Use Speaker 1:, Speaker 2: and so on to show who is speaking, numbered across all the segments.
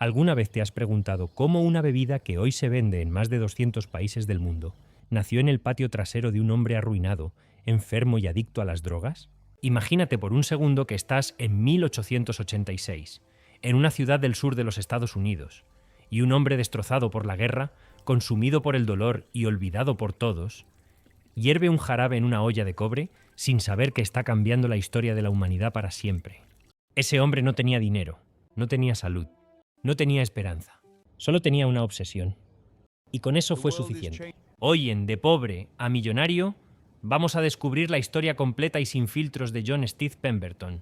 Speaker 1: ¿Alguna vez te has preguntado cómo una bebida que hoy se vende en más de 200 países del mundo nació en el patio trasero de un hombre arruinado, enfermo y adicto a las drogas? Imagínate por un segundo que estás en 1886, en una ciudad del sur de los Estados Unidos, y un hombre destrozado por la guerra, consumido por el dolor y olvidado por todos, hierve un jarabe en una olla de cobre sin saber que está cambiando la historia de la humanidad para siempre. Ese hombre no tenía dinero, no tenía salud, no tenía esperanza, solo tenía una obsesión. Y con eso fue suficiente. Hoy en De Pobre a Millonario vamos a descubrir la historia completa y sin filtros de John Steve Pemberton,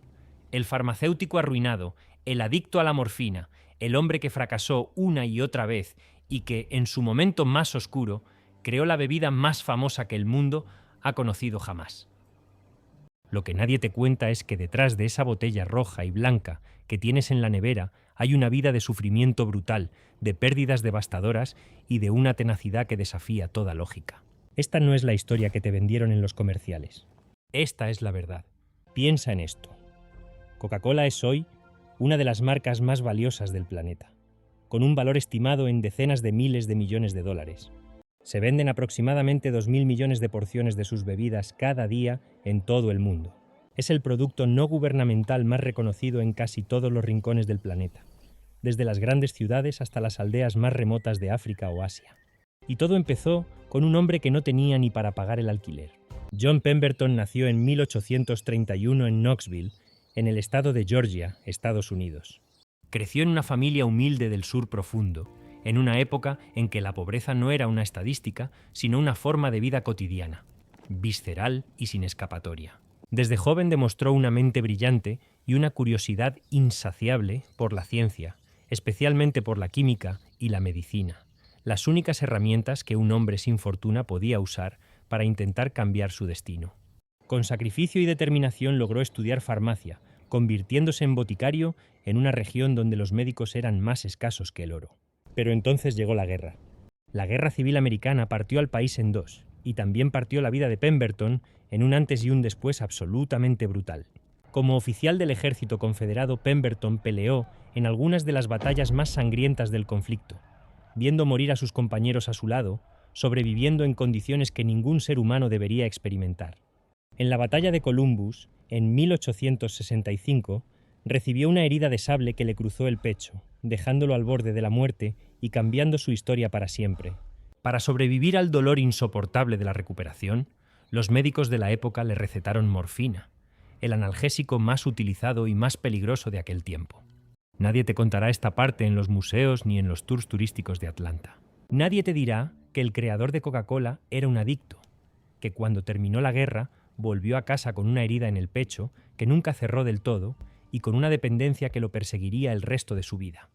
Speaker 1: el farmacéutico arruinado, el adicto a la morfina, el hombre que fracasó una y otra vez y que, en su momento más oscuro, creó la bebida más famosa que el mundo ha conocido jamás. Lo que nadie te cuenta es que detrás de esa botella roja y blanca que tienes en la nevera hay una vida de sufrimiento brutal, de pérdidas devastadoras y de una tenacidad que desafía toda lógica. Esta no es la historia que te vendieron en los comerciales. Esta es la verdad. Piensa en esto. Coca-Cola es hoy una de las marcas más valiosas del planeta, con un valor estimado en decenas de miles de millones de dólares. Se venden aproximadamente 2.000 millones de porciones de sus bebidas cada día en todo el mundo. Es el producto no gubernamental más reconocido en casi todos los rincones del planeta, desde las grandes ciudades hasta las aldeas más remotas de África o Asia. Y todo empezó con un hombre que no tenía ni para pagar el alquiler. John Pemberton nació en 1831 en Knoxville, en el estado de Georgia, Estados Unidos. Creció en una familia humilde del sur profundo, en una época en que la pobreza no era una estadística, sino una forma de vida cotidiana, visceral y sin escapatoria. Desde joven demostró una mente brillante y una curiosidad insaciable por la ciencia, especialmente por la química y la medicina, las únicas herramientas que un hombre sin fortuna podía usar para intentar cambiar su destino. Con sacrificio y determinación logró estudiar farmacia, convirtiéndose en boticario en una región donde los médicos eran más escasos que el oro. Pero entonces llegó la guerra. La Guerra Civil Americana partió al país en dos, y también partió la vida de Pemberton en un antes y un después absolutamente brutal. Como oficial del ejército confederado, Pemberton peleó en algunas de las batallas más sangrientas del conflicto, viendo morir a sus compañeros a su lado, sobreviviendo en condiciones que ningún ser humano debería experimentar. En la batalla de Columbus, en 1865, recibió una herida de sable que le cruzó el pecho, dejándolo al borde de la muerte y cambiando su historia para siempre. Para sobrevivir al dolor insoportable de la recuperación, los médicos de la época le recetaron morfina, el analgésico más utilizado y más peligroso de aquel tiempo. Nadie te contará esta parte en los museos ni en los tours turísticos de Atlanta. Nadie te dirá que el creador de Coca-Cola era un adicto, que cuando terminó la guerra volvió a casa con una herida en el pecho que nunca cerró del todo y con una dependencia que lo perseguiría el resto de su vida.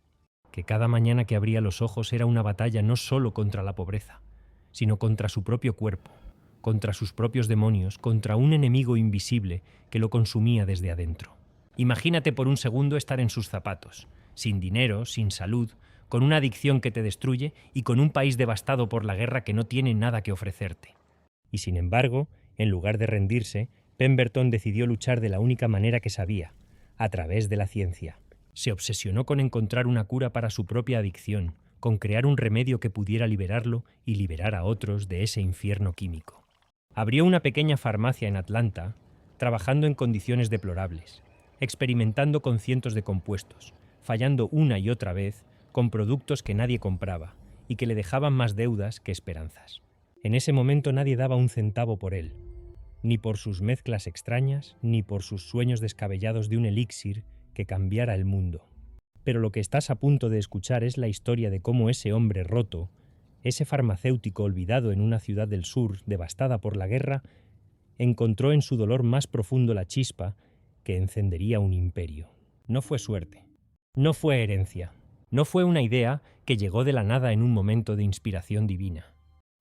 Speaker 1: Que cada mañana que abría los ojos era una batalla no solo contra la pobreza, sino contra su propio cuerpo, contra sus propios demonios, contra un enemigo invisible que lo consumía desde adentro. Imagínate por un segundo estar en sus zapatos, sin dinero, sin salud, con una adicción que te destruye y con un país devastado por la guerra que no tiene nada que ofrecerte. Y sin embargo, en lugar de rendirse, Pemberton decidió luchar de la única manera que sabía, a través de la ciencia. Se obsesionó con encontrar una cura para su propia adicción, con crear un remedio que pudiera liberarlo y liberar a otros de ese infierno químico. Abrió una pequeña farmacia en Atlanta, trabajando en condiciones deplorables, experimentando con cientos de compuestos, fallando una y otra vez con productos que nadie compraba y que le dejaban más deudas que esperanzas. En ese momento nadie daba un centavo por él, ni por sus mezclas extrañas, ni por sus sueños descabellados de un elixir que cambiara el mundo. Pero lo que estás a punto de escuchar es la historia de cómo ese hombre roto, ese farmacéutico olvidado en una ciudad del sur devastada por la guerra, encontró en su dolor más profundo la chispa que encendería un imperio. No fue suerte, no fue herencia, no fue una idea que llegó de la nada en un momento de inspiración divina.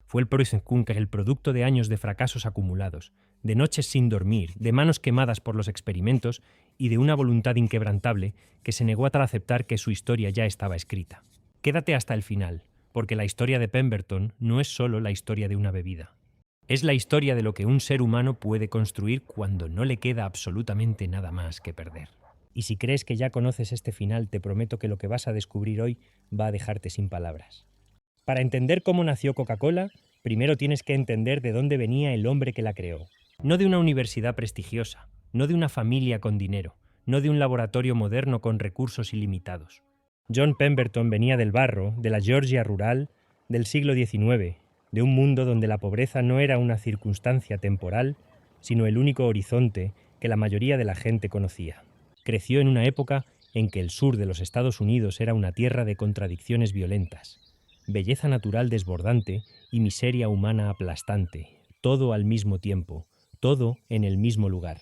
Speaker 1: Fue el Preußenkunker, el producto de años de fracasos acumulados, de noches sin dormir, de manos quemadas por los experimentos y de una voluntad inquebrantable que se negó a aceptar que su historia ya estaba escrita. Quédate hasta el final, porque la historia de Pemberton no es solo la historia de una bebida. Es la historia de lo que un ser humano puede construir cuando no le queda absolutamente nada más que perder. Y si crees que ya conoces este final, te prometo que lo que vas a descubrir hoy va a dejarte sin palabras. Para entender cómo nació Coca-Cola, primero tienes que entender de dónde venía el hombre que la creó. No de una universidad prestigiosa, no de una familia con dinero, no de un laboratorio moderno con recursos ilimitados. John Pemberton venía del barro, de la Georgia rural, del siglo XIX, de un mundo donde la pobreza no era una circunstancia temporal, sino el único horizonte que la mayoría de la gente conocía. Creció en una época en que el sur de los Estados Unidos era una tierra de contradicciones violentas, belleza natural desbordante y miseria humana aplastante, todo al mismo tiempo, todo en el mismo lugar.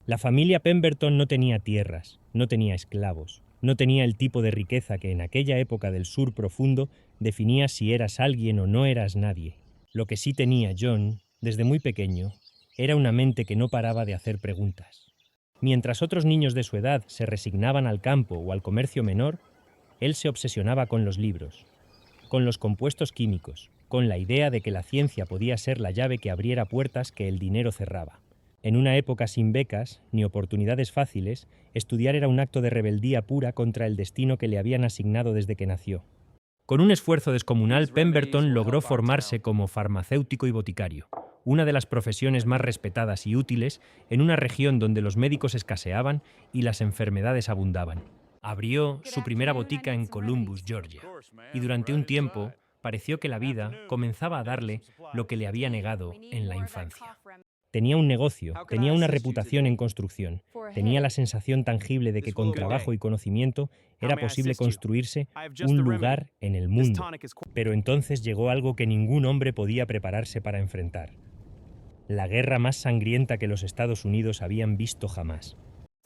Speaker 1: La familia Pemberton no tenía tierras, no tenía esclavos, no tenía el tipo de riqueza que en aquella época del sur profundo definía si eras alguien o no eras nadie. Lo que sí tenía John, desde muy pequeño, era una mente que no paraba de hacer preguntas. Mientras otros niños de su edad se resignaban al campo o al comercio menor, él se obsesionaba con los libros, con los compuestos químicos, con la idea de que la ciencia podía ser la llave que abriera puertas que el dinero cerraba. En una época sin becas ni oportunidades fáciles, estudiar era un acto de rebeldía pura contra el destino que le habían asignado desde que nació. Con un esfuerzo descomunal, Pemberton logró formarse como farmacéutico y boticario, una de las profesiones más respetadas y útiles en una región donde los médicos escaseaban y las enfermedades abundaban. Abrió su primera botica en Columbus, Georgia, y durante un tiempo pareció que la vida comenzaba a darle lo que le había negado en la infancia. Tenía un negocio, tenía una reputación en construcción, tenía la sensación tangible de que con trabajo y conocimiento era posible construirse un lugar en el mundo. Pero entonces llegó algo que ningún hombre podía prepararse para enfrentar: la guerra más sangrienta que los Estados Unidos habían visto jamás.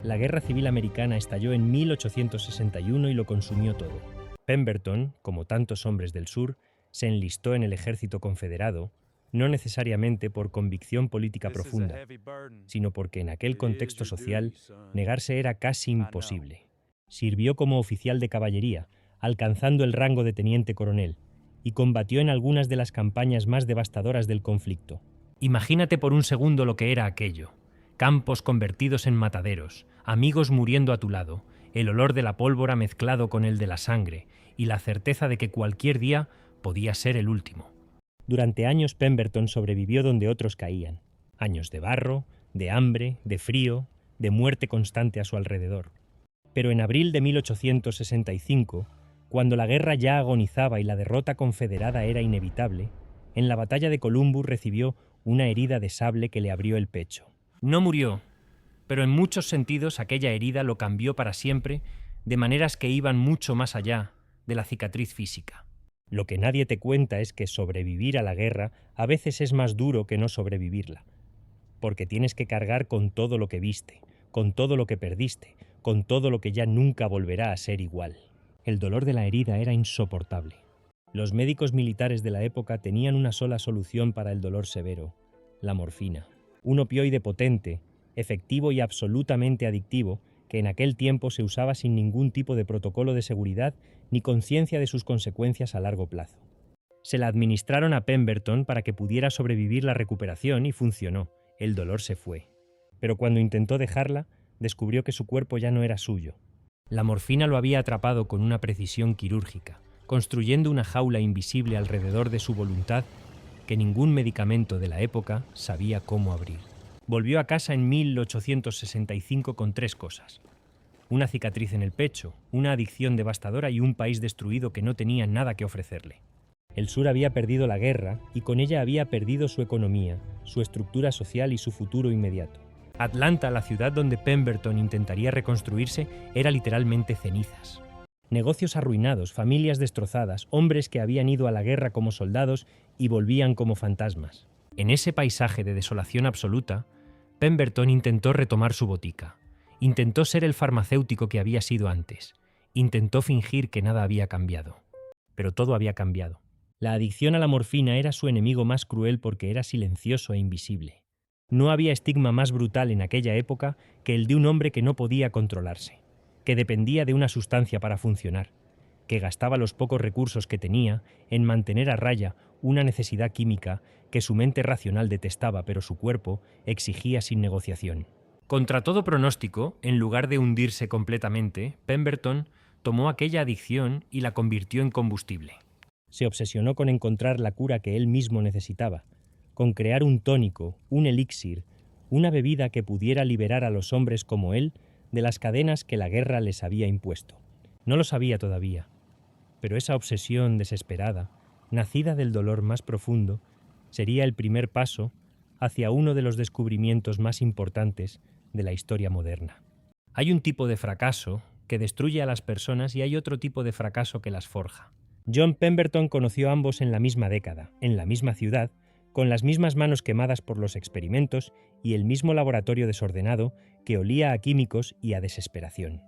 Speaker 1: La Guerra Civil Americana estalló en 1861 y lo consumió todo. Pemberton, como tantos hombres del sur, se enlistó en el ejército confederado, no necesariamente por convicción política profunda, sino porque en aquel contexto social negarse era casi imposible. Sirvió como oficial de caballería, alcanzando el rango de teniente coronel, y combatió en algunas de las campañas más devastadoras del conflicto. Imagínate por un segundo lo que era aquello: campos convertidos en mataderos, amigos muriendo a tu lado, el olor de la pólvora mezclado con el de la sangre, y la certeza de que cualquier día podía ser el último. Durante años Pemberton sobrevivió donde otros caían. Años de barro, de hambre, de frío, de muerte constante a su alrededor. Pero en abril de 1865, cuando la guerra ya agonizaba y la derrota confederada era inevitable, en la batalla de Columbus recibió una herida de sable que le abrió el pecho. No murió, pero en muchos sentidos aquella herida lo cambió para siempre, de maneras que iban mucho más allá de la cicatriz física. Lo que nadie te cuenta es que sobrevivir a la guerra a veces es más duro que no sobrevivirla, porque tienes que cargar con todo lo que viste, con todo lo que perdiste, con todo lo que ya nunca volverá a ser igual. El dolor de la herida era insoportable. Los médicos militares de la época tenían una sola solución para el dolor severo: la morfina, un opioide potente, efectivo y absolutamente adictivo, que en aquel tiempo se usaba sin ningún tipo de protocolo de seguridad ni conciencia de sus consecuencias a largo plazo. Se la administraron a Pemberton para que pudiera sobrevivir la recuperación y funcionó. El dolor se fue. Pero cuando intentó dejarla, descubrió que su cuerpo ya no era suyo. La morfina lo había atrapado con una precisión quirúrgica, construyendo una jaula invisible alrededor de su voluntad que ningún medicamento de la época sabía cómo abrir. Volvió a casa en 1865 con 3 cosas: una cicatriz en el pecho, una adicción devastadora y un país destruido que no tenía nada que ofrecerle. El sur había perdido la guerra y con ella había perdido su economía, su estructura social y su futuro inmediato. Atlanta, la ciudad donde Pemberton intentaría reconstruirse, era literalmente cenizas. Negocios arruinados, familias destrozadas, hombres que habían ido a la guerra como soldados y volvían como fantasmas. En ese paisaje de desolación absoluta, Pemberton intentó retomar su botica. Intentó ser el farmacéutico que había sido antes. Intentó fingir que nada había cambiado. Pero todo había cambiado. La adicción a la morfina era su enemigo más cruel porque era silencioso e invisible. No había estigma más brutal en aquella época que el de un hombre que no podía controlarse, que dependía de una sustancia para funcionar, que gastaba los pocos recursos que tenía en mantener a raya una necesidad química que su mente racional detestaba, pero su cuerpo exigía sin negociación. Contra todo pronóstico, en lugar de hundirse completamente, Pemberton tomó aquella adicción y la convirtió en combustible. Se obsesionó con encontrar la cura que él mismo necesitaba, con crear un tónico, un elixir, una bebida que pudiera liberar a los hombres como él de las cadenas que la guerra les había impuesto. No lo sabía todavía, pero esa obsesión desesperada, nacida del dolor más profundo, sería el primer paso hacia uno de los descubrimientos más importantes de la historia moderna. Hay un tipo de fracaso que destruye a las personas y hay otro tipo de fracaso que las forja. John Pemberton conoció a ambos en la misma década, en la misma ciudad, con las mismas manos quemadas por los experimentos y el mismo laboratorio desordenado que olía a químicos y a desesperación.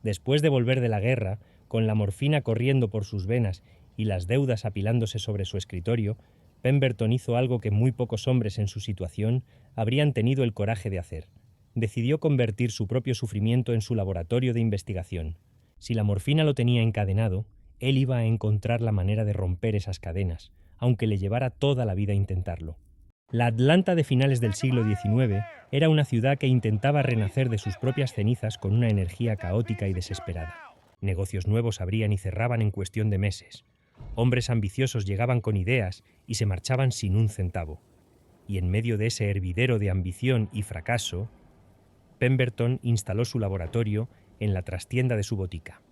Speaker 1: Después de volver de la guerra, con la morfina corriendo por sus venas y las deudas apilándose sobre su escritorio, Pemberton hizo algo que muy pocos hombres en su situación habrían tenido el coraje de hacer. Decidió convertir su propio sufrimiento en su laboratorio de investigación. Si la morfina lo tenía encadenado, él iba a encontrar la manera de romper esas cadenas, aunque le llevara toda la vida intentarlo. La Atlanta de finales del siglo XIX era una ciudad que intentaba renacer de sus propias cenizas con una energía caótica y desesperada. Negocios nuevos abrían y cerraban en cuestión de meses. Hombres ambiciosos llegaban con ideas y se marchaban sin un centavo. Y en medio de ese hervidero de ambición y fracaso, Pemberton instaló su laboratorio en la trastienda de su botica.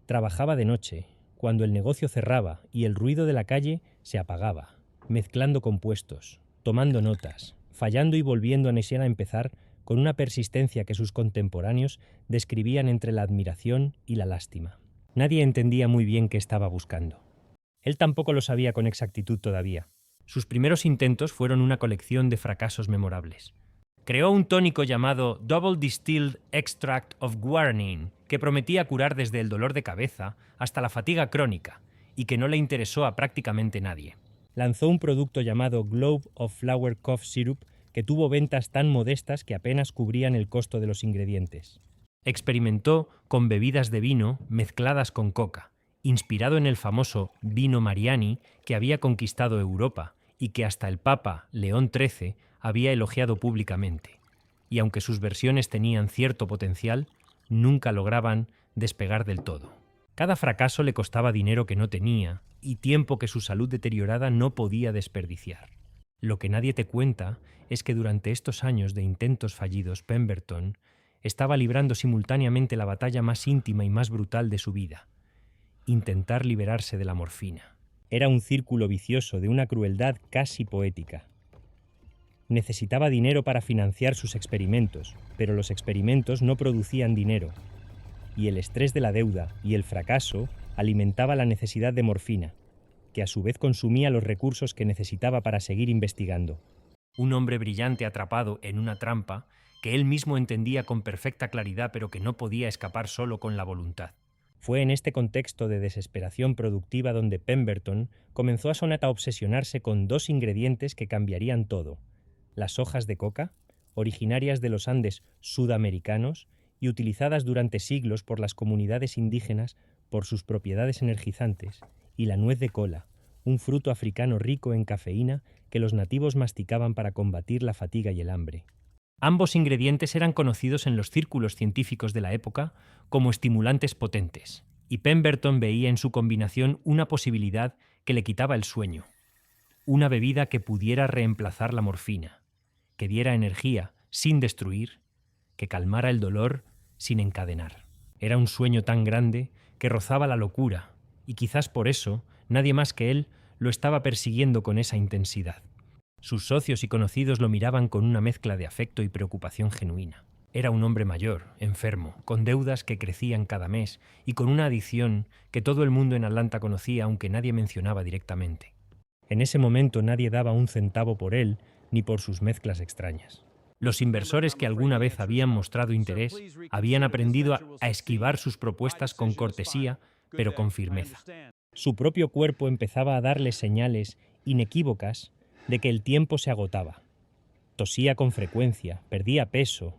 Speaker 1: Trabajaba de noche, cuando el negocio cerraba y el ruido de la calle se apagaba, mezclando compuestos, tomando notas, fallando y volviendo a empezar con una persistencia que sus contemporáneos describían entre la admiración y la lástima. Nadie entendía muy bien qué estaba buscando. Él tampoco lo sabía con exactitud todavía. Sus primeros intentos fueron una colección de fracasos memorables. Creó un tónico llamado Double Distilled Extract of Guarnine, que prometía curar desde el dolor de cabeza hasta la fatiga crónica, y que no le interesó a prácticamente nadie. Lanzó un producto llamado Globe of Flower Cough Syrup, que tuvo ventas tan modestas que apenas cubrían el costo de los ingredientes. Experimentó con bebidas de vino mezcladas con coca, inspirado en el famoso vino Mariani que había conquistado Europa y que hasta el Papa León XIII había elogiado públicamente. Y aunque sus versiones tenían cierto potencial, nunca lograban despegar del todo. Cada fracaso le costaba dinero que no tenía y tiempo que su salud deteriorada no podía desperdiciar. Lo que nadie te cuenta es que durante estos años de intentos fallidos, Pemberton estaba librando simultáneamente la batalla más íntima y más brutal de su vida: intentar liberarse de la morfina. Era un círculo vicioso de una crueldad casi poética. Necesitaba dinero para financiar sus experimentos, pero los experimentos no producían dinero, y el estrés de la deuda y el fracaso alimentaba la necesidad de morfina, que a su vez consumía los recursos que necesitaba para seguir investigando. Un hombre brillante atrapado en una trampa que él mismo entendía con perfecta claridad, pero que no podía escapar solo con la voluntad. Fue en este contexto de desesperación productiva donde Pemberton comenzó a obsesionarse con dos ingredientes que cambiarían todo: las hojas de coca, originarias de los Andes sudamericanos y utilizadas durante siglos por las comunidades indígenas por sus propiedades energizantes, y la nuez de cola, un fruto africano rico en cafeína que los nativos masticaban para combatir la fatiga y el hambre. Ambos ingredientes eran conocidos en los círculos científicos de la época como estimulantes potentes, y Pemberton veía en su combinación una posibilidad que le quitaba el sueño: una bebida que pudiera reemplazar la morfina, que diera energía sin destruir, que calmara el dolor sin encadenar. Era un sueño tan grande que rozaba la locura, y quizás por eso nadie más que él lo estaba persiguiendo con esa intensidad. Sus socios y conocidos lo miraban con una mezcla de afecto y preocupación genuina. Era un hombre mayor, enfermo, con deudas que crecían cada mes y con una adicción que todo el mundo en Atlanta conocía, aunque nadie mencionaba directamente. En ese momento nadie daba un centavo por él ni por sus mezclas extrañas. Los inversores que alguna vez habían mostrado interés habían aprendido a esquivar sus propuestas con cortesía, pero con firmeza. Su propio cuerpo empezaba a darle señales inequívocas de que el tiempo se agotaba. Tosía con frecuencia, perdía peso,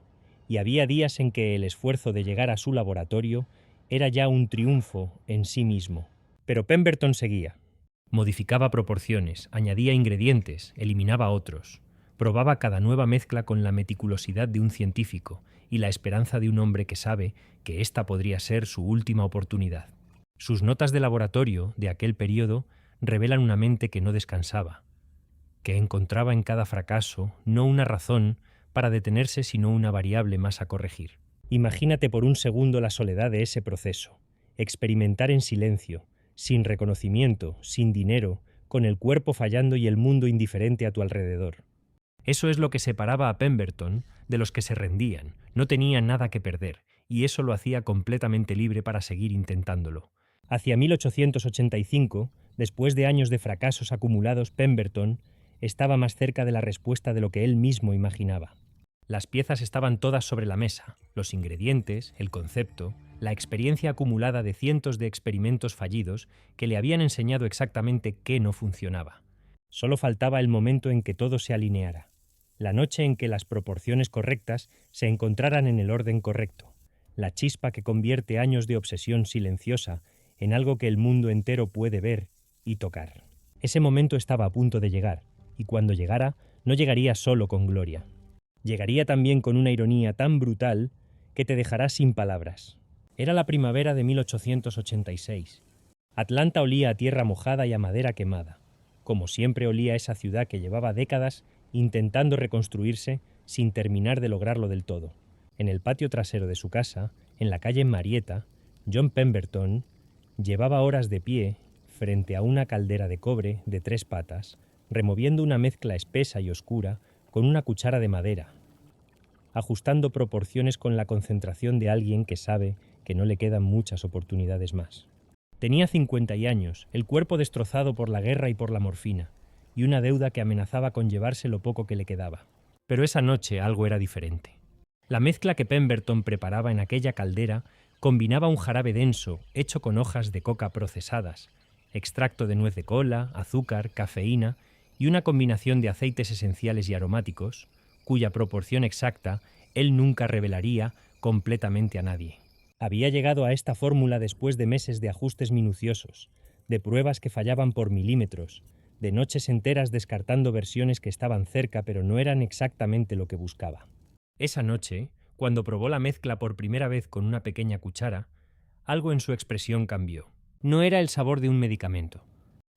Speaker 1: y había días en que el esfuerzo de llegar a su laboratorio era ya un triunfo en sí mismo. Pero Pemberton seguía. Modificaba proporciones, añadía ingredientes, eliminaba otros. Probaba cada nueva mezcla con la meticulosidad de un científico y la esperanza de un hombre que sabe que esta podría ser su última oportunidad. Sus notas de laboratorio de aquel periodo revelan una mente que no descansaba, que encontraba en cada fracaso no una razón para detenerse, sino una variable más a corregir. Imagínate por un segundo la soledad de ese proceso, experimentar en silencio, sin reconocimiento, sin dinero, con el cuerpo fallando y el mundo indiferente a tu alrededor. Eso es lo que separaba a Pemberton de los que se rendían, no tenía nada que perder, y eso lo hacía completamente libre para seguir intentándolo. Hacia 1885, después de años de fracasos acumulados, Pemberton estaba más cerca de la respuesta de lo que él mismo imaginaba. Las piezas estaban todas sobre la mesa, los ingredientes, el concepto, la experiencia acumulada de cientos de experimentos fallidos que le habían enseñado exactamente qué no funcionaba. Solo faltaba el momento en que todo se alineara, la noche en que las proporciones correctas se encontraran en el orden correcto, la chispa que convierte años de obsesión silenciosa en algo que el mundo entero puede ver y tocar. Ese momento estaba a punto de llegar, y cuando llegara, no llegaría solo con gloria. Llegaría también con una ironía tan brutal que te dejará sin palabras. Era la primavera de 1886. Atlanta olía a tierra mojada y a madera quemada, como siempre olía esa ciudad que llevaba décadas intentando reconstruirse sin terminar de lograrlo del todo. En el patio trasero de su casa, en la calle Marietta, John Pemberton llevaba horas de pie frente a una caldera de cobre de 3 patas, removiendo una mezcla espesa y oscura con una cuchara de madera, ajustando proporciones con la concentración de alguien que sabe que no le quedan muchas oportunidades más. Tenía 50 años, el cuerpo destrozado por la guerra y por la morfina, y una deuda que amenazaba con llevarse lo poco que le quedaba. Pero esa noche algo era diferente. La mezcla que Pemberton preparaba en aquella caldera combinaba un jarabe denso, hecho con hojas de coca procesadas, extracto de nuez de cola, azúcar, cafeína y una combinación de aceites esenciales y aromáticos, cuya proporción exacta él nunca revelaría completamente a nadie. Había llegado a esta fórmula después de meses de ajustes minuciosos, de pruebas que fallaban por milímetros, de noches enteras descartando versiones que estaban cerca pero no eran exactamente lo que buscaba. Esa noche, cuando probó la mezcla por primera vez con una pequeña cuchara, algo en su expresión cambió. No era el sabor de un medicamento,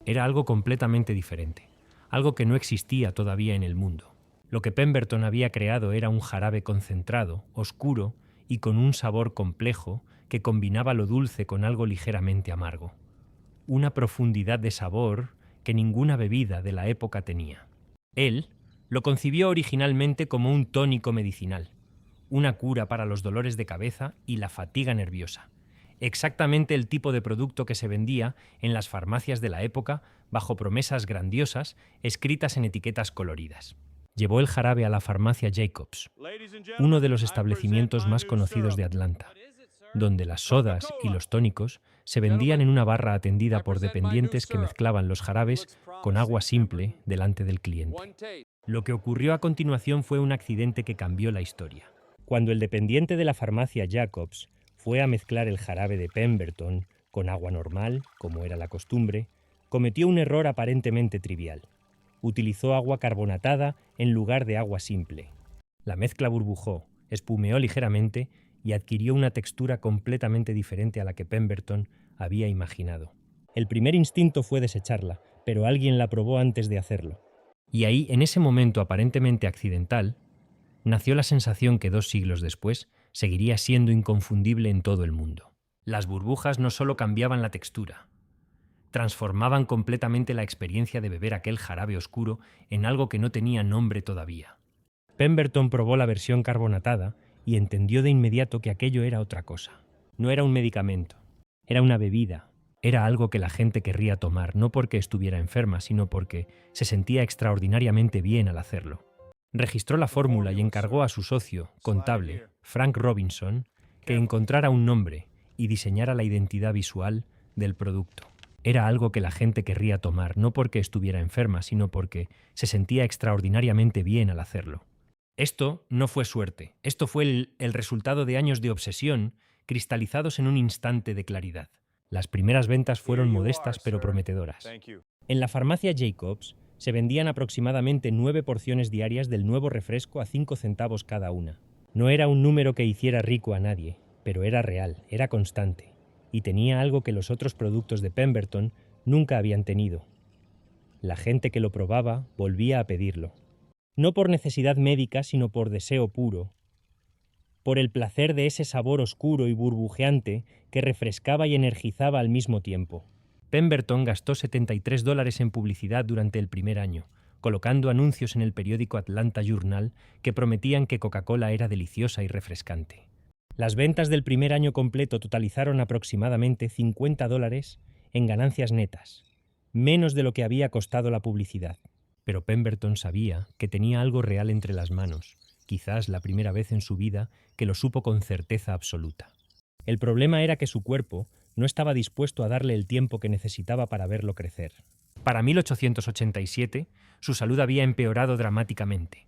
Speaker 1: era algo completamente diferente, algo que no existía todavía en el mundo. Lo que Pemberton había creado era un jarabe concentrado, oscuro y con un sabor complejo que combinaba lo dulce con algo ligeramente amargo. Una profundidad de sabor que ninguna bebida de la época tenía. Él lo concibió originalmente como un tónico medicinal, una cura para los dolores de cabeza y la fatiga nerviosa. Exactamente el tipo de producto que se vendía en las farmacias de la época bajo promesas grandiosas escritas en etiquetas coloridas. Llevó el jarabe a la farmacia Jacobs, uno de los establecimientos más conocidos de Atlanta, donde las sodas y los tónicos se vendían en una barra atendida por dependientes que mezclaban los jarabes con agua simple delante del cliente. Lo que ocurrió a continuación fue un accidente que cambió la historia. Cuando el dependiente de la farmacia Jacobs fue a mezclar el jarabe de Pemberton con agua normal, como era la costumbre, cometió un error aparentemente trivial. Utilizó agua carbonatada en lugar de agua simple. La mezcla burbujó, espumeó ligeramente y adquirió una textura completamente diferente a la que Pemberton había imaginado. El primer instinto fue desecharla, pero alguien la probó antes de hacerlo. Y ahí, en ese momento aparentemente accidental, nació la sensación que 2 siglos después seguiría siendo inconfundible en todo el mundo. Las burbujas no solo cambiaban la textura, transformaban completamente la experiencia de beber aquel jarabe oscuro en algo que no tenía nombre todavía. Pemberton probó la versión carbonatada y entendió de inmediato que aquello era otra cosa. No era un medicamento, era una bebida. Era algo que la gente querría tomar, no porque estuviera enferma, sino porque se sentía extraordinariamente bien al hacerlo. Registró la fórmula y encargó a su socio, contable, Frank Robinson, que encontrara un nombre y diseñara la identidad visual del producto. Era algo que la gente querría tomar, no porque estuviera enferma, sino porque se sentía extraordinariamente bien al hacerlo. Esto no fue suerte, esto fue el resultado de años de obsesión cristalizados en un instante de claridad. Las primeras ventas fueron modestas pero prometedoras. En la farmacia Jacobs, Se vendían aproximadamente 9 porciones diarias del nuevo refresco a 5 centavos cada una. No era un número que hiciera rico a nadie, pero era real, era constante, y tenía algo que los otros productos de Pemberton nunca habían tenido. La gente que lo probaba volvía a pedirlo. No por necesidad médica, sino por deseo puro, por el placer de ese sabor oscuro y burbujeante que refrescaba y energizaba al mismo tiempo. Pemberton gastó $73 en publicidad durante el primer año, colocando anuncios en el periódico Atlanta Journal que prometían que Coca-Cola era deliciosa y refrescante. Las ventas del primer año completo totalizaron aproximadamente $50 en ganancias netas, menos de lo que había costado la publicidad. Pero Pemberton sabía que tenía algo real entre las manos, quizás la primera vez en su vida que lo supo con certeza absoluta. El problema era que su cuerpo no estaba dispuesto a darle el tiempo que necesitaba para verlo crecer. Para 1887, su salud había empeorado dramáticamente.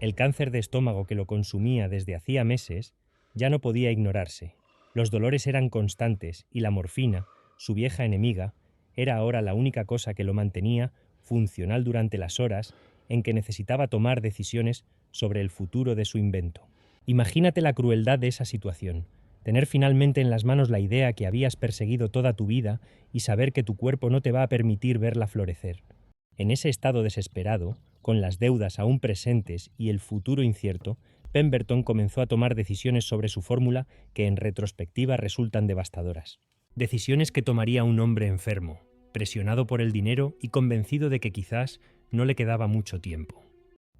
Speaker 1: El cáncer de estómago que lo consumía desde hacía meses ya no podía ignorarse. Los dolores eran constantes y la morfina, su vieja enemiga, era ahora la única cosa que lo mantenía funcional durante las horas en que necesitaba tomar decisiones sobre el futuro de su invento. Imagínate la crueldad de esa situación. Tener finalmente en las manos la idea que habías perseguido toda tu vida y saber que tu cuerpo no te va a permitir verla florecer. En ese estado desesperado, con las deudas aún presentes y el futuro incierto, Pemberton comenzó a tomar decisiones sobre su fórmula que en retrospectiva resultan devastadoras. Decisiones que tomaría un hombre enfermo, presionado por el dinero y convencido de que quizás no le quedaba mucho tiempo.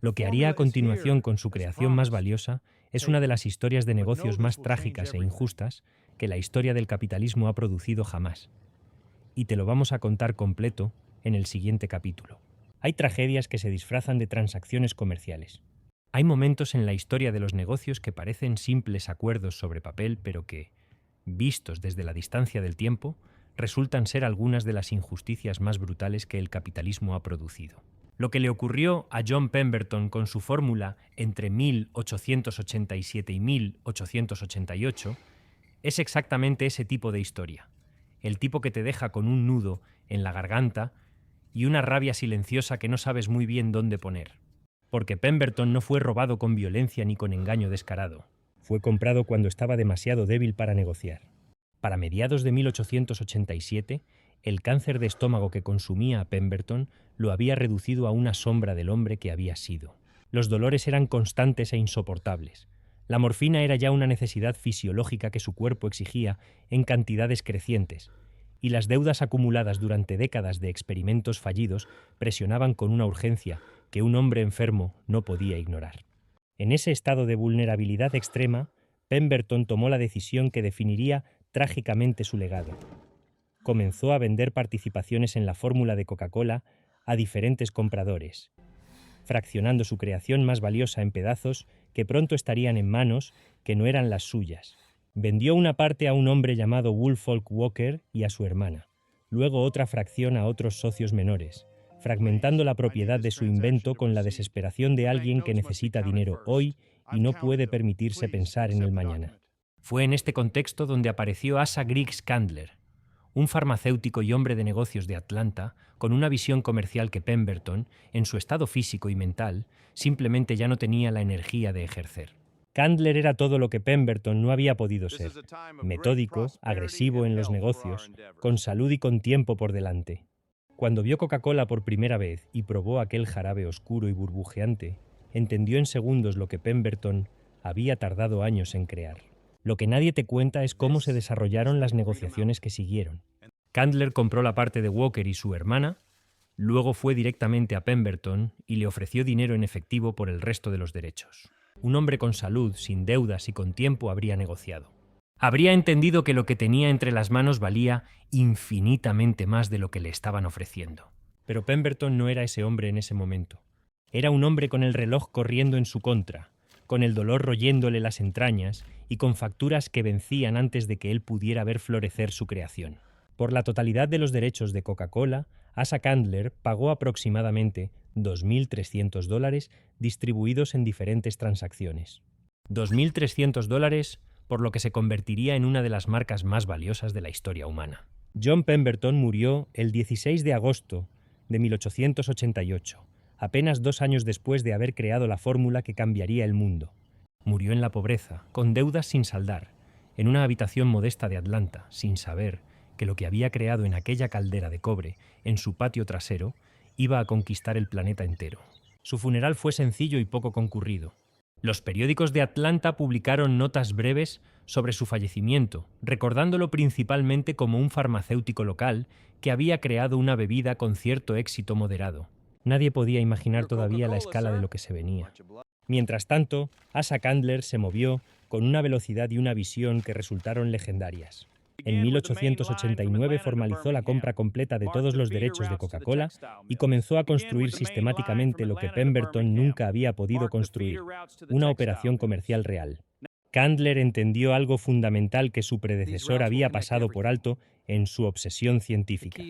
Speaker 1: Lo que haría a continuación con su creación más valiosa es una de las historias de negocios más trágicas e injustas que la historia del capitalismo ha producido jamás. Y te lo vamos a contar completo en el siguiente capítulo. Hay tragedias que se disfrazan de transacciones comerciales. Hay momentos en la historia de los negocios que parecen simples acuerdos sobre papel, pero que, vistos desde la distancia del tiempo, resultan ser algunas de las injusticias más brutales que el capitalismo ha producido. Lo que le ocurrió a John Pemberton con su fórmula entre 1887 y 1888 es exactamente ese tipo de historia, el tipo que te deja con un nudo en la garganta y una rabia silenciosa que no sabes muy bien dónde poner. Porque Pemberton no fue robado con violencia ni con engaño descarado. Fue comprado cuando estaba demasiado débil para negociar. Para mediados de 1887, el cáncer de estómago que consumía a Pemberton lo había reducido a una sombra del hombre que había sido. Los dolores eran constantes e insoportables. La morfina era ya una necesidad fisiológica que su cuerpo exigía en cantidades crecientes, y las deudas acumuladas durante décadas de experimentos fallidos presionaban con una urgencia que un hombre enfermo no podía ignorar. En ese estado de vulnerabilidad extrema, Pemberton tomó la decisión que definiría trágicamente su legado. Comenzó a vender participaciones en la fórmula de Coca-Cola a diferentes compradores, fraccionando su creación más valiosa en pedazos que pronto estarían en manos que no eran las suyas. Vendió una parte a un hombre llamado Woolfolk Walker y a su hermana, luego otra fracción a otros socios menores, fragmentando la propiedad de su invento con la desesperación de alguien que necesita dinero hoy y no puede permitirse pensar en el mañana. Fue en este contexto donde apareció Asa Griggs Candler, un farmacéutico y hombre de negocios de Atlanta, con una visión comercial que Pemberton, en su estado físico y mental, simplemente ya no tenía la energía de ejercer. Candler era todo lo que Pemberton no había podido ser: metódico, agresivo en los negocios, con salud y con tiempo por delante. Cuando vio Coca-Cola por primera vez y probó aquel jarabe oscuro y burbujeante, entendió en segundos lo que Pemberton había tardado años en crear. Lo que nadie te cuenta es cómo se desarrollaron las negociaciones que siguieron. Candler compró la parte de Walker y su hermana, luego fue directamente a Pemberton y le ofreció dinero en efectivo por el resto de los derechos. Un hombre con salud, sin deudas y con tiempo habría negociado. Habría entendido que lo que tenía entre las manos valía infinitamente más de lo que le estaban ofreciendo. Pero Pemberton no era ese hombre en ese momento. Era un hombre con el reloj corriendo en su contra, con el dolor royéndole las entrañas y con facturas que vencían antes de que él pudiera ver florecer su creación. Por la totalidad de los derechos de Coca-Cola, Asa Candler pagó aproximadamente $2.300 distribuidos en diferentes transacciones. $2.300 por lo que se convertiría en una de las marcas más valiosas de la historia humana. John Pemberton murió el 16 de agosto de 1888, apenas 2 años después de haber creado la fórmula que cambiaría el mundo. Murió en la pobreza, con deudas sin saldar, en una habitación modesta de Atlanta, sin saber que lo que había creado en aquella caldera de cobre, en su patio trasero, iba a conquistar el planeta entero. Su funeral fue sencillo y poco concurrido. Los periódicos de Atlanta publicaron notas breves sobre su fallecimiento, recordándolo principalmente como un farmacéutico local que había creado una bebida con cierto éxito moderado. Nadie podía imaginar todavía la escala de lo que se venía. Mientras tanto, Asa Candler se movió con una velocidad y una visión que resultaron legendarias. En 1889 formalizó la compra completa de todos los derechos de Coca-Cola y comenzó a construir sistemáticamente lo que Pemberton nunca había podido construir, una operación comercial real. Candler entendió algo fundamental que su predecesor había pasado por alto en su obsesión científica.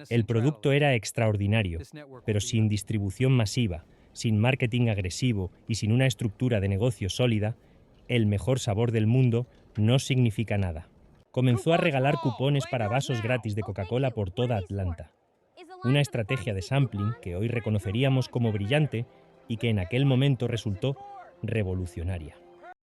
Speaker 1: El producto era extraordinario, pero sin distribución masiva, sin marketing agresivo y sin una estructura de negocio sólida, el mejor sabor del mundo no significa nada. Comenzó a regalar cupones para vasos gratis de Coca-Cola por toda Atlanta. Una estrategia de sampling que hoy reconoceríamos como brillante y que en aquel momento resultó revolucionaria.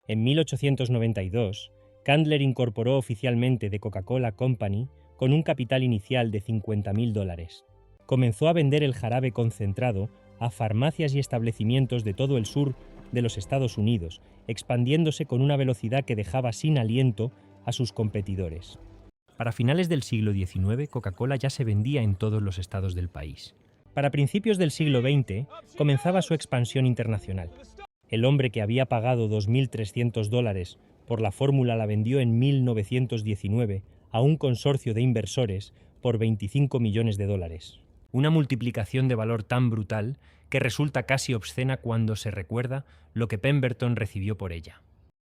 Speaker 1: En 1892, Candler incorporó oficialmente The Coca-Cola Company con un capital inicial de $50.000. Comenzó a vender el jarabe concentrado a farmacias y establecimientos de todo el sur de los Estados Unidos, expandiéndose con una velocidad que dejaba sin aliento a sus competidores. Para finales del siglo XIX, Coca-Cola ya se vendía en todos los estados del país. Para principios del siglo XX, comenzaba su expansión internacional. El hombre que había pagado $2.300 por la fórmula la vendió en 1919 a un consorcio de inversores por $25 millones. Una multiplicación de valor tan brutal que resulta casi obscena cuando se recuerda lo que Pemberton recibió por ella.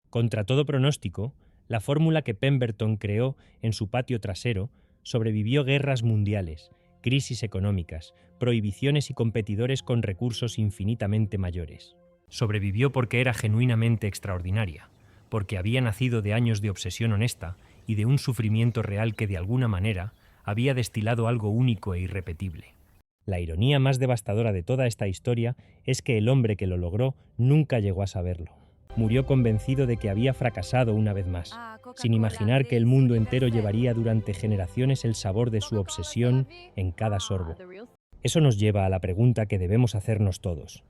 Speaker 1: Contra todo pronóstico, la fórmula que Pemberton creó en su patio trasero sobrevivió guerras mundiales, crisis económicas, prohibiciones y competidores con recursos infinitamente mayores. Sobrevivió porque era genuinamente extraordinaria, porque había nacido de años de obsesión honesta y de un sufrimiento real que de alguna manera había destilado algo único e irrepetible. La ironía más devastadora de toda esta historia es que el hombre que lo logró nunca llegó a saberlo. Murió convencido de que había fracasado una vez más, sin imaginar que el mundo entero llevaría durante generaciones el sabor de su obsesión en cada sorbo. Eso nos lleva a la pregunta que debemos hacernos todos.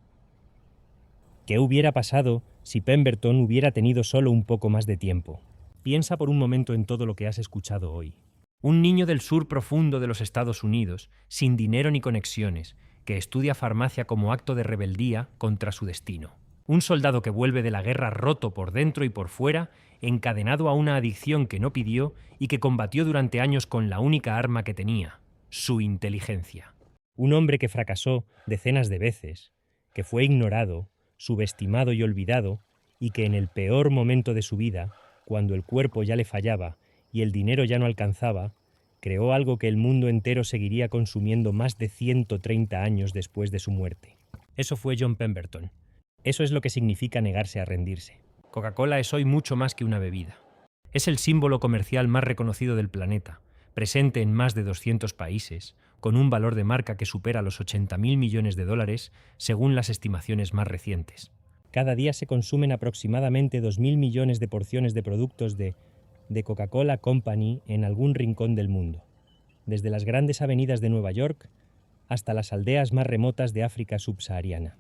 Speaker 1: ¿Qué hubiera pasado si Pemberton hubiera tenido solo un poco más de tiempo? Piensa por un momento en todo lo que has escuchado hoy. Un niño del sur profundo de los Estados Unidos, sin dinero ni conexiones, que estudia farmacia como acto de rebeldía contra su destino. Un soldado que vuelve de la guerra roto por dentro y por fuera, encadenado a una adicción que no pidió y que combatió durante años con la única arma que tenía, su inteligencia. Un hombre que fracasó decenas de veces, que fue ignorado, subestimado y olvidado, y que en el peor momento de su vida, cuando el cuerpo ya le fallaba y el dinero ya no alcanzaba, creó algo que el mundo entero seguiría consumiendo más de 130 años después de su muerte. Eso fue John Pemberton. Eso es lo que significa negarse a rendirse. Coca-Cola es hoy mucho más que una bebida. Es el símbolo comercial más reconocido del planeta, presente en más de 200 países, con un valor de marca que supera los $80.000 millones según las estimaciones más recientes. Cada día se consumen aproximadamente 2.000 millones de porciones de productos de Coca-Cola Company en algún rincón del mundo, desde las grandes avenidas de Nueva York hasta las aldeas más remotas de África subsahariana.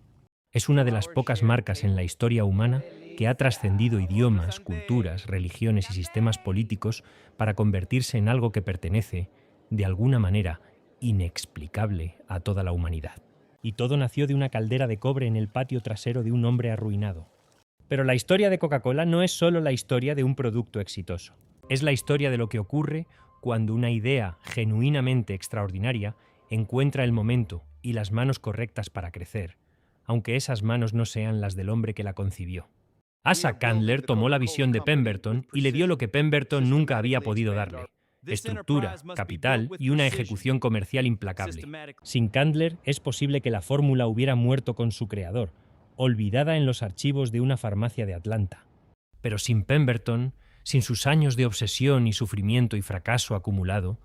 Speaker 1: Es una de las pocas marcas en la historia humana que ha trascendido idiomas, culturas, religiones y sistemas políticos para convertirse en algo que pertenece, de alguna manera, inexplicable a toda la humanidad. Y todo nació de una caldera de cobre en el patio trasero de un hombre arruinado. Pero la historia de Coca-Cola no es solo la historia de un producto exitoso. Es la historia de lo que ocurre cuando una idea genuinamente extraordinaria encuentra el momento y las manos correctas para crecer, aunque esas manos no sean las del hombre que la concibió. Asa Candler tomó la visión de Pemberton y le dio lo que Pemberton nunca había podido darle: estructura, capital y una ejecución comercial implacable. Sin Candler es posible que la fórmula hubiera muerto con su creador, olvidada en los archivos de una farmacia de Atlanta. Pero sin Pemberton, sin sus años de obsesión y sufrimiento y fracaso acumulado,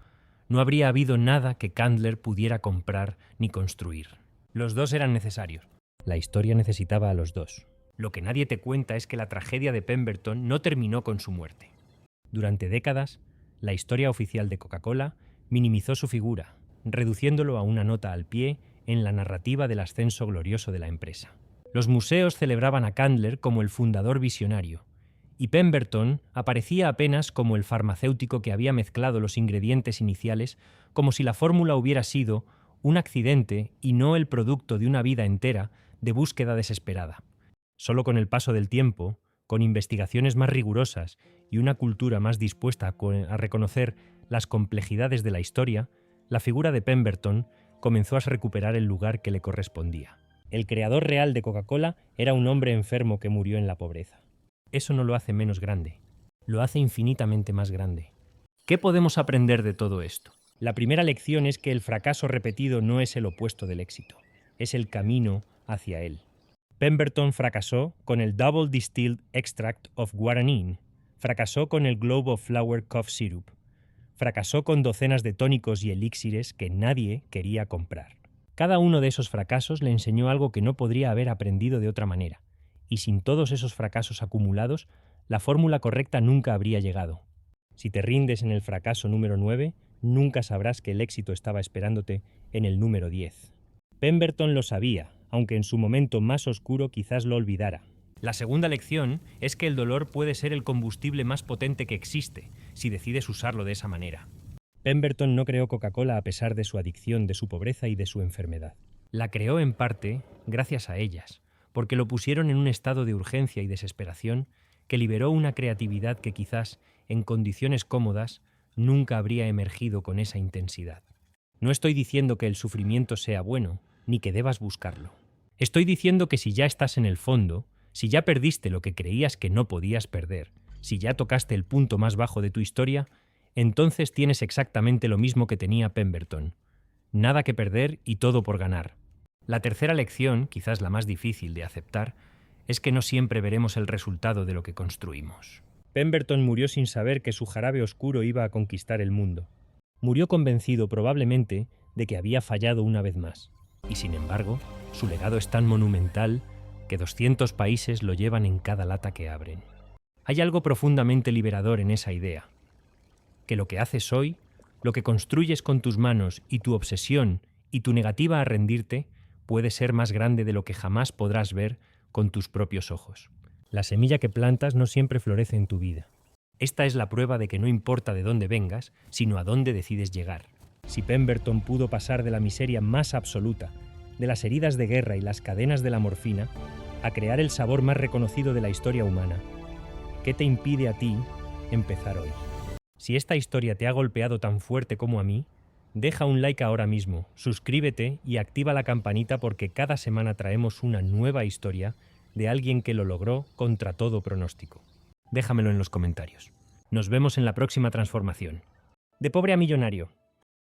Speaker 1: no habría habido nada que Candler pudiera comprar ni construir. Los dos eran necesarios. La historia necesitaba a los dos. Lo que nadie te cuenta es que la tragedia de Pemberton no terminó con su muerte. Durante décadas, la historia oficial de Coca-Cola minimizó su figura, reduciéndolo a una nota al pie en la narrativa del ascenso glorioso de la empresa. Los museos celebraban a Candler como el fundador visionario, y Pemberton aparecía apenas como el farmacéutico que había mezclado los ingredientes iniciales como si la fórmula hubiera sido un accidente y no el producto de una vida entera de búsqueda desesperada. Solo con el paso del tiempo, con investigaciones más rigurosas y una cultura más dispuesta a reconocer las complejidades de la historia, la figura de Pemberton comenzó a recuperar el lugar que le correspondía. El creador real de Coca-Cola era un hombre enfermo que murió en la pobreza. Eso no lo hace menos grande, lo hace infinitamente más grande. ¿Qué podemos aprender de todo esto? La primera lección es que el fracaso repetido no es el opuesto del éxito, es el camino hacia él. Pemberton fracasó con el Double Distilled Extract of Guaranín, fracasó con el Globe of Flower Cough Syrup, fracasó con docenas de tónicos y elixires que nadie quería comprar. Cada uno de esos fracasos le enseñó algo que no podría haber aprendido de otra manera, y sin todos esos fracasos acumulados, la fórmula correcta nunca habría llegado. Si te rindes en el fracaso número 9, nunca sabrás que el éxito estaba esperándote en el número 10. Pemberton lo sabía, aunque en su momento más oscuro quizás lo olvidara. La segunda lección es que el dolor puede ser el combustible más potente que existe, si decides usarlo de esa manera. Pemberton no creó Coca-Cola a pesar de su adicción, de su pobreza y de su enfermedad. La creó en parte gracias a ellas, porque lo pusieron en un estado de urgencia y desesperación que liberó una creatividad que quizás, en condiciones cómodas, nunca habría emergido con esa intensidad. No estoy diciendo que el sufrimiento sea bueno, ni que debas buscarlo. Estoy diciendo que si ya estás en el fondo, si ya perdiste lo que creías que no podías perder, si ya tocaste el punto más bajo de tu historia, entonces tienes exactamente lo mismo que tenía Pemberton. Nada que perder y todo por ganar. La tercera lección, quizás la más difícil de aceptar, es que no siempre veremos el resultado de lo que construimos. Pemberton murió sin saber que su jarabe oscuro iba a conquistar el mundo. Murió convencido probablemente de que había fallado una vez más. Y sin embargo, su legado es tan monumental que 200 países lo llevan en cada lata que abren. Hay algo profundamente liberador en esa idea, que lo que haces hoy, lo que construyes con tus manos y tu obsesión y tu negativa a rendirte, puede ser más grande de lo que jamás podrás ver con tus propios ojos. La semilla que plantas no siempre florece en tu vida. Esta es la prueba de que no importa de dónde vengas, sino a dónde decides llegar. Si Pemberton pudo pasar de la miseria más absoluta, de las heridas de guerra y las cadenas de la morfina, a crear el sabor más reconocido de la historia humana, ¿qué te impide a ti empezar hoy? Si esta historia te ha golpeado tan fuerte como a mí, deja un like ahora mismo, suscríbete y activa la campanita porque cada semana traemos una nueva historia de alguien que lo logró contra todo pronóstico. Déjamelo en los comentarios. Nos vemos en la próxima transformación. De pobre a millonario.